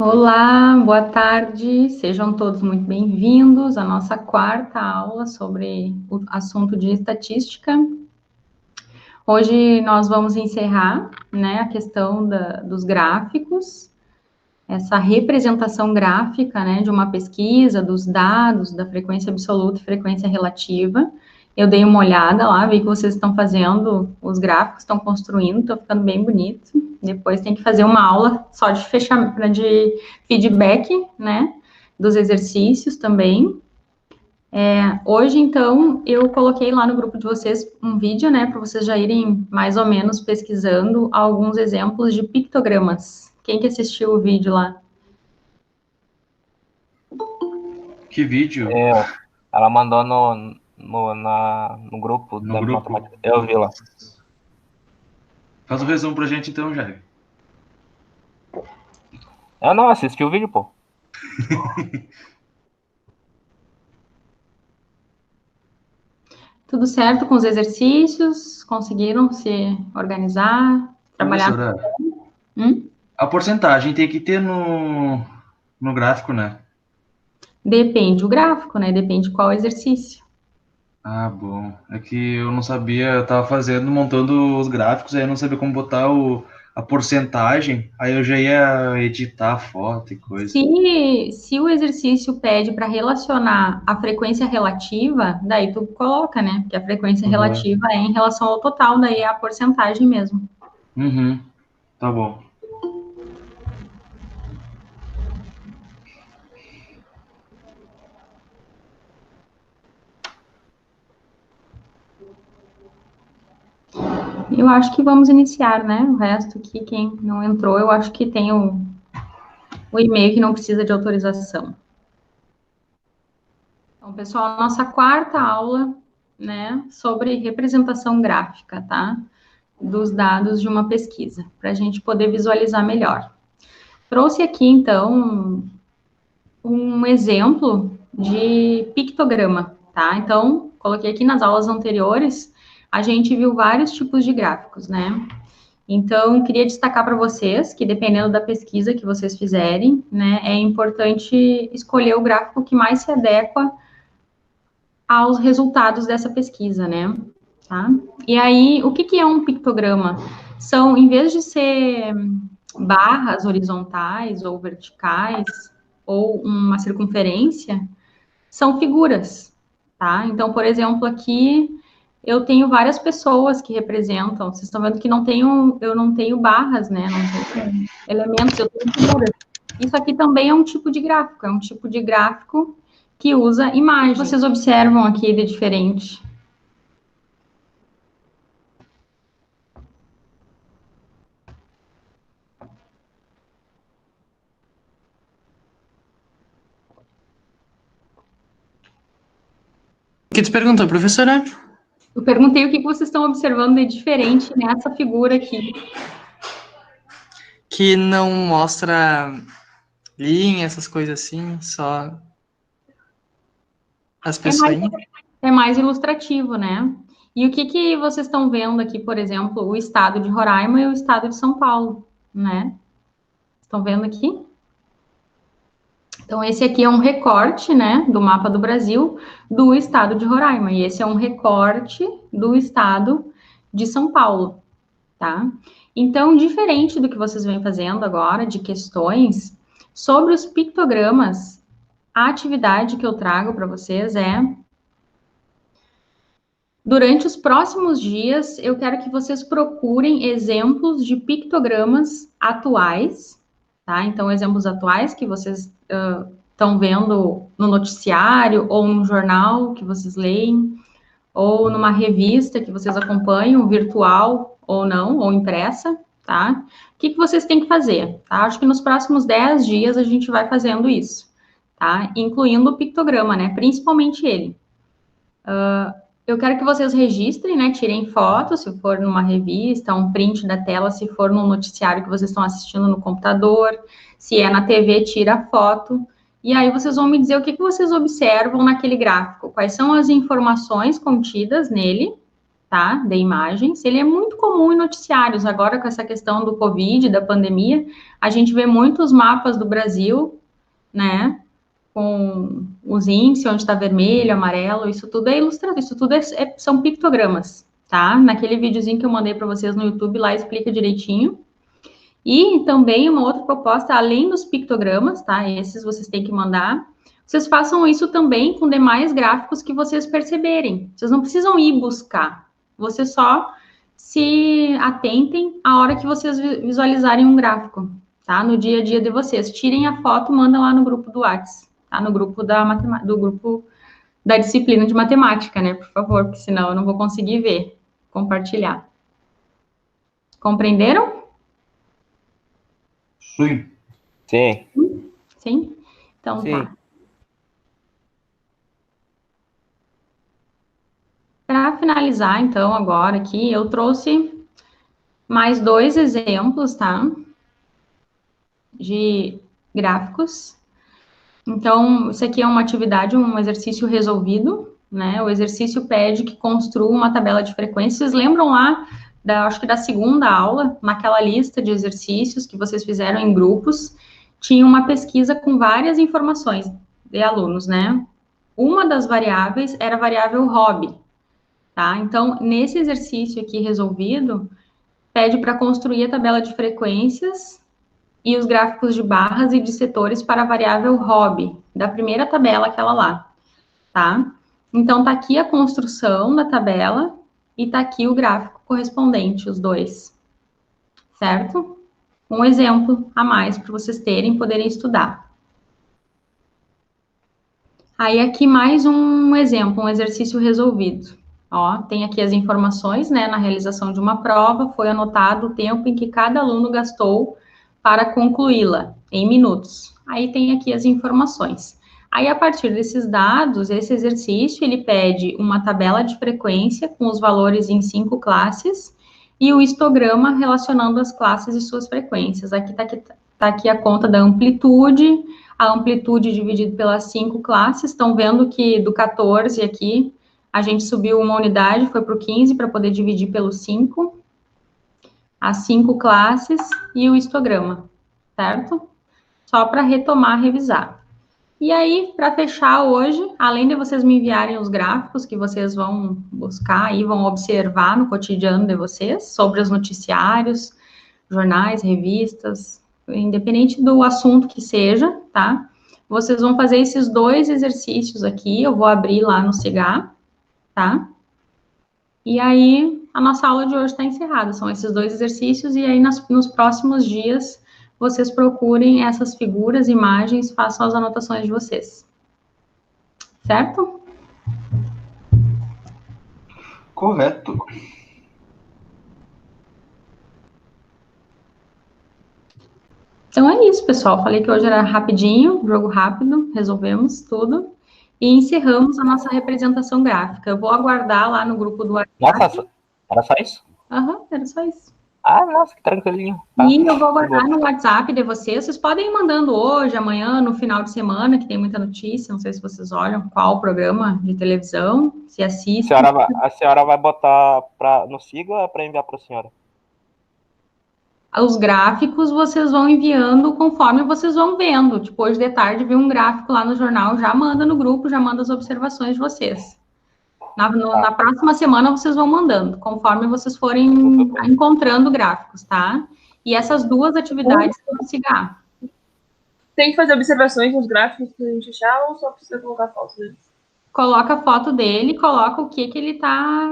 Olá, boa tarde, sejam todos muito bem-vindos à nossa quarta aula sobre o assunto de estatística. Hoje nós vamos encerrar, a questão dos gráficos, essa representação gráfica, de uma pesquisa, dos dados, da frequência absoluta e frequência relativa. Eu dei uma olhada lá, vi que vocês estão fazendo, os gráficos estão construindo, estão ficando bem bonito. Depois tem que fazer uma aula só de de feedback, dos exercícios também. Hoje, então, eu coloquei lá no grupo de vocês um vídeo, para vocês já irem mais ou menos pesquisando alguns exemplos de pictogramas. Quem que assistiu o vídeo lá? Que vídeo? Ela mandou no grupo No da grupo? matemática. Eu vi lá. Faz um resumo pra gente então, Jair. Eu não assisti o vídeo, pô. Tudo certo com os exercícios? Conseguiram se organizar? Trabalhar? Professora, a porcentagem tem que ter no gráfico, né? Depende do gráfico, Depende qual exercício. Ah, bom. É que eu não sabia, eu tava montando os gráficos, aí eu não sabia como botar a porcentagem, aí eu já ia editar a foto e coisa. Se o exercício pede para relacionar a frequência relativa, daí tu coloca, Porque a frequência relativa é em relação ao total, daí é a porcentagem mesmo. Uhum. Tá bom. Eu acho que vamos iniciar, O resto aqui, quem não entrou, eu acho que tem o e-mail que não precisa de autorização. Então, pessoal, nossa quarta aula, sobre representação gráfica, tá? Dos dados de uma pesquisa, para a gente poder visualizar melhor. Trouxe aqui, então, um exemplo de pictograma, tá? Então, coloquei aqui nas aulas anteriores, a gente viu vários tipos de gráficos, Então, queria destacar para vocês que, dependendo da pesquisa que vocês fizerem, é importante escolher o gráfico que mais se adequa aos resultados dessa pesquisa, Tá? E aí, o que é um pictograma? São, em vez de ser barras horizontais ou verticais, ou uma circunferência, são figuras, tá? Então, por exemplo, aqui eu tenho várias pessoas que representam. Vocês estão vendo que eu não tenho barras, Não tenho elementos, eu tenho figuras. Isso aqui também é um tipo de gráfico, é um tipo de gráfico que usa imagem. Vocês observam aqui de diferente? O que tu perguntou, professora? Eu perguntei o que vocês estão observando de diferente nessa figura aqui. Que não mostra linha, essas coisas assim, só as pessoinhas. É mais ilustrativo, E o que vocês estão vendo aqui, por exemplo, o estado de Roraima e o estado de São Paulo, Estão vendo aqui? Então, esse aqui é um recorte, do mapa do Brasil, do estado de Roraima. E esse é um recorte do estado de São Paulo, tá? Então, diferente do que vocês vêm fazendo agora, de questões, sobre os pictogramas, a atividade que eu trago para vocês é... Durante os próximos dias, eu quero que vocês procurem exemplos de pictogramas atuais, tá? Então, exemplos atuais que vocês estão vendo no noticiário ou no jornal que vocês leem, ou numa revista que vocês acompanham, virtual ou não, ou impressa, tá? O que vocês têm que fazer, tá? Acho que nos próximos 10 dias a gente vai fazendo isso, tá? Incluindo o pictograma, Principalmente ele. Eu quero que vocês registrem, tirem foto, se for numa revista, um print da tela, se for no noticiário que vocês estão assistindo no computador, se é na TV, tira a foto, e aí vocês vão me dizer o que vocês observam naquele gráfico, quais são as informações contidas nele, tá? De imagens. Ele é muito comum em noticiários. Agora, com essa questão do Covid, da pandemia, a gente vê muitos mapas do Brasil, né? Com os índices, onde está vermelho, amarelo, isso tudo é ilustrado, isso tudo são pictogramas, tá? Naquele videozinho que eu mandei para vocês no YouTube, lá explica direitinho. E também uma outra proposta, além dos pictogramas, tá? Esses vocês têm que mandar. Vocês façam isso também com demais gráficos que vocês perceberem. Vocês não precisam ir buscar. Vocês só se atentem à hora que vocês visualizarem um gráfico, tá? No dia a dia de vocês. Tirem a foto, mandam lá no grupo do WhatsApp, tá? No grupo do grupo da disciplina de matemática, né? Por favor, porque senão eu não vou conseguir ver, compartilhar. Compreenderam? Sim. Sim. Sim? Então Sim. tá. Para finalizar, então, agora aqui, eu trouxe mais 2 exemplos, tá? De gráficos. Então, isso aqui é uma atividade, um exercício resolvido, né? O exercício pede que construa uma tabela de frequências. Vocês lembram lá, acho que da segunda aula, naquela lista de exercícios que vocês fizeram em grupos, tinha uma pesquisa com várias informações de alunos, né? Uma das variáveis era a variável hobby, tá? Então, nesse exercício aqui resolvido, pede para construir a tabela de frequências e os gráficos de barras e de setores para a variável hobby, da primeira tabela, aquela lá, tá? Então, tá aqui a construção da tabela e tá aqui o gráfico correspondente, os dois, certo? Um exemplo a mais para vocês terem, poderem estudar. Aí, aqui mais um exemplo, um exercício resolvido. Ó, tem aqui as informações, né, na realização de uma prova, foi anotado o tempo em que cada aluno gastou para concluí-la, em minutos. Aí tem aqui as informações. Aí, a partir desses dados, esse exercício, ele pede uma tabela de frequência com os valores em 5 classes e o histograma relacionando as classes e suas frequências. Aqui tá aqui a conta da amplitude, a amplitude dividido pelas 5 classes. Estão vendo que do 14 aqui, a gente subiu uma unidade, foi para o 15 para poder dividir pelos 5. As 5 classes e o histograma, certo? Só para retomar, revisar. E aí, para fechar hoje, além de vocês me enviarem os gráficos que vocês vão buscar e vão observar no cotidiano de vocês, sobre os noticiários, jornais, revistas, independente do assunto que seja, tá? Vocês vão fazer esses 2 exercícios aqui, eu vou abrir lá no Cigar, tá? E aí, a nossa aula de hoje está encerrada. São esses 2 exercícios, e aí nos próximos dias, vocês procurem essas figuras, imagens, façam as anotações de vocês. Certo? Correto. Então é isso, pessoal. Falei que hoje era rapidinho, jogo rápido, resolvemos tudo. E encerramos a nossa representação gráfica. Eu vou aguardar lá no grupo do WhatsApp. Nossa, era só isso? Aham, era só isso. Ah, nossa, que tranquilinho. Tá. E eu vou aguardar no WhatsApp de vocês. Vocês podem ir mandando hoje, amanhã, no final de semana, que tem muita notícia. Não sei se vocês olham qual programa de televisão, se assistem. A senhora vai botar no sigla para enviar para a senhora? Os gráficos vocês vão enviando conforme vocês vão vendo. Tipo, hoje de tarde viu um gráfico lá no jornal, já manda no grupo, já manda as observações de vocês. Na próxima semana vocês vão mandando, conforme vocês forem encontrando gráficos, tá? E essas 2 atividades vão cigar. Tem que fazer observações nos gráficos pra gente achar, ou só precisa colocar fotos deles? Coloca a foto dele, coloca o que ele está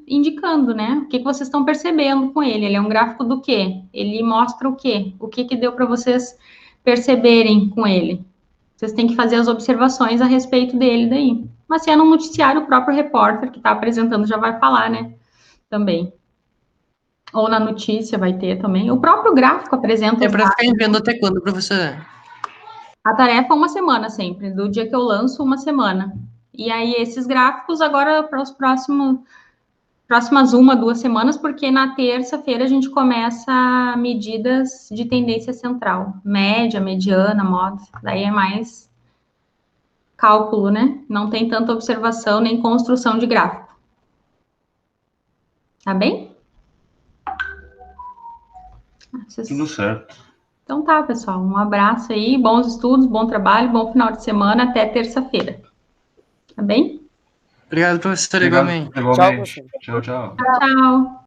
indicando, né? O que vocês estão percebendo com ele. Ele é um gráfico do quê? Ele mostra o quê? O que deu para vocês perceberem com ele? Vocês têm que fazer as observações a respeito dele daí. Mas se é no noticiário, o próprio repórter que está apresentando já vai falar, né? Também. Ou na notícia vai ter também. O próprio gráfico apresenta... É para ficar enviando até quando, professora? A tarefa é 1 semana sempre. Do dia que eu lanço, 1 semana. E aí, esses gráficos agora para os próximas 1, 2 semanas, porque na terça-feira a gente começa medidas de tendência central. Média, mediana, moda. Daí é mais cálculo, né? Não tem tanta observação nem construção de gráfico. Tá bem? Tudo certo. Então tá, pessoal. Um abraço aí, bons estudos, bom trabalho, bom final de semana, até terça-feira. Tá bem? Obrigado, professor, Obrigado, igualmente. igualmente. Tchau, tchau. Tchau.